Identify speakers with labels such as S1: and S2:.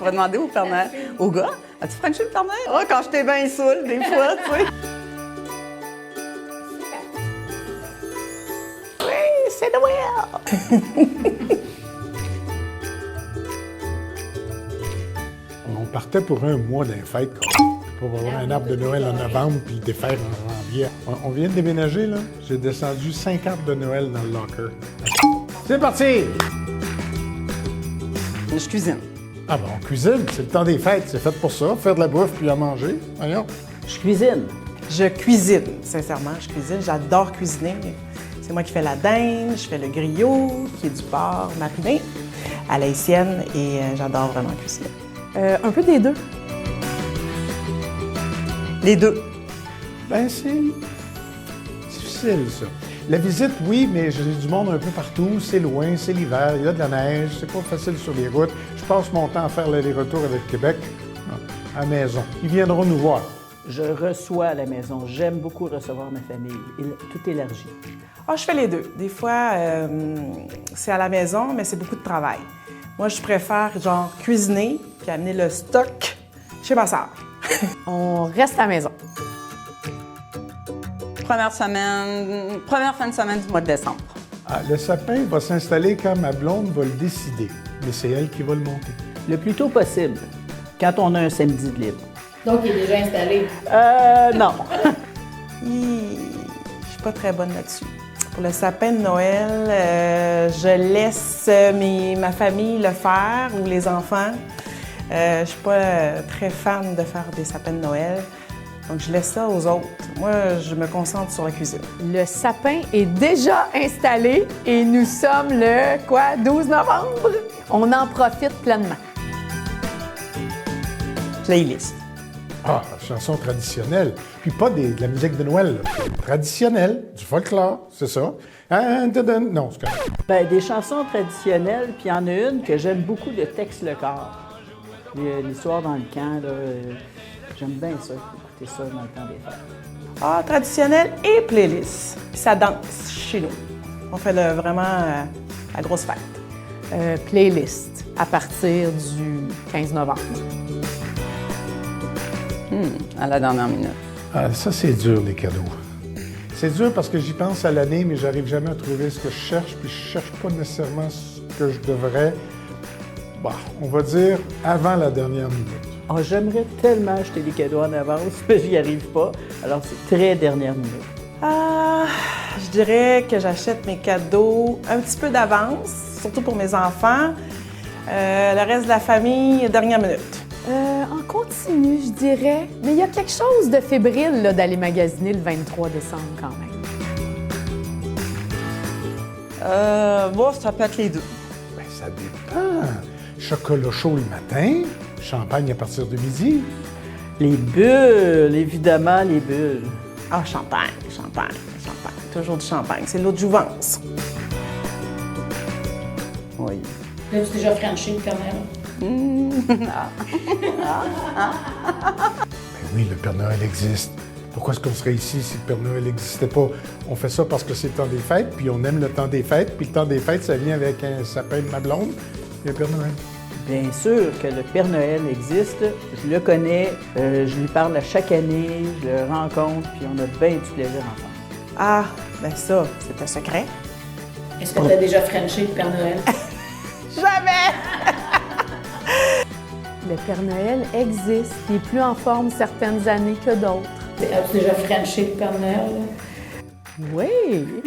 S1: pourrais demander au Père Noël, au gars, as-tu frenché le Père Noël? Ah, quand j'étais bien saoule, des fois, tu sais. Oui, c'est Noël!
S2: On partait pour un mois d'un fête, pour avoir un arbre de Noël en novembre puis le défaire en janvier. On vient de déménager, là. J'ai descendu 5 arbres de Noël dans le locker. C'est parti!
S1: Je cuisine.
S2: Ah bon, on cuisine, c'est le temps des fêtes, c'est fait pour ça, faire de la bouffe puis à manger. Voyons.
S3: Je cuisine.
S4: Je cuisine, sincèrement, je cuisine. J'adore cuisiner. C'est moi qui fais la dinde, je fais le griot, qui est du porc mariné à l'haïtienne, et j'adore vraiment cuisiner.
S5: Un peu des deux.
S1: Les deux.
S2: Ben, c'est difficile, ça. La visite, oui, mais j'ai du monde un peu partout. C'est loin, c'est l'hiver, il y a de la neige, c'est pas facile sur les routes. Je passe mon temps à faire l'aller-retour avec Québec, à la maison. Ils viendront nous voir.
S3: Je reçois à la maison. J'aime beaucoup recevoir ma famille. Tout élargi.
S4: Ah, je fais les deux. Des fois, c'est à la maison, mais c'est beaucoup de travail. Moi, je préfère, genre, cuisiner puis amener le stock chez ma sœur.
S5: On reste à la maison.
S1: Première fin de semaine du mois de décembre.
S2: Ah, le sapin va s'installer quand ma blonde va le décider, mais c'est elle qui va le monter.
S3: Le plus tôt possible, quand on a un samedi de libre.
S6: Donc, il est déjà installé.
S3: Non.
S4: Je suis pas très bonne là-dessus. Pour le sapin de Noël, je laisse ma famille le faire ou les enfants. Je suis pas très fan de faire des sapins de Noël, donc je laisse ça aux autres. Moi, je me concentre sur la cuisine.
S5: Le sapin est déjà installé et nous sommes le, 12 novembre? On en profite pleinement.
S4: Playlist.
S2: Ah, chanson traditionnelle. Puis pas de la musique de Noël, là. Traditionnelle, du folklore, c'est ça. Non, c'est correct.
S3: Ben, des chansons traditionnelles, puis il y en a une que j'aime beaucoup, le Tex le corps. L'histoire dans le camp, là, j'aime bien ça, écouter ça dans le temps des fêtes.
S4: Ah, traditionnel et playlist. Puis ça danse chez nous. On fait vraiment la grosse fête.
S5: Playlist à partir du 15 novembre.
S1: À la dernière minute.
S2: Ah, ça, c'est dur, les cadeaux. C'est dur parce que j'y pense à l'année, mais j'arrive jamais à trouver ce que je cherche, puis je cherche pas nécessairement ce que je devrais. Bah, on va dire avant la dernière minute.
S3: Ah, j'aimerais tellement acheter des cadeaux en avance, mais j'y arrive pas. Alors, c'est très dernière minute.
S4: Ah, je dirais que j'achète mes cadeaux un petit peu d'avance, surtout pour mes enfants. Le reste de la famille, dernière minute.
S5: En continu, je dirais. Mais il y a quelque chose de fébrile là, d'aller magasiner le 23 décembre quand même.
S1: Bon, ça peut être les deux.
S2: Ben, ça dépend. Chocolat chaud le matin, champagne à partir de midi.
S3: Les bulles, évidemment, les bulles.
S4: Ah, champagne. Toujours du champagne. C'est l'eau de jouvence.
S1: Oui.
S6: L'as-tu déjà franchi, le Père Noël?
S2: Ben oui, le Père Noël existe. Pourquoi est-ce qu'on serait ici si le Père Noël n'existait pas? On fait ça parce que c'est le temps des fêtes, puis on aime le temps des fêtes, puis le temps des fêtes, ça vient avec un sapin de ma blonde et un Père Noël.
S3: Bien sûr que le Père Noël existe. Je le connais, je lui parle à chaque année, je le rencontre, puis on a bien du plaisir ensemble.
S4: Ah, ben ça, c'est un secret.
S6: Est-ce que tu as déjà franchi, le Père Noël?
S4: Jamais!
S5: Le Père Noël existe. Il est plus en forme certaines années que d'autres.
S6: As-tu déjà franchi, le Père Noël?
S5: Oui!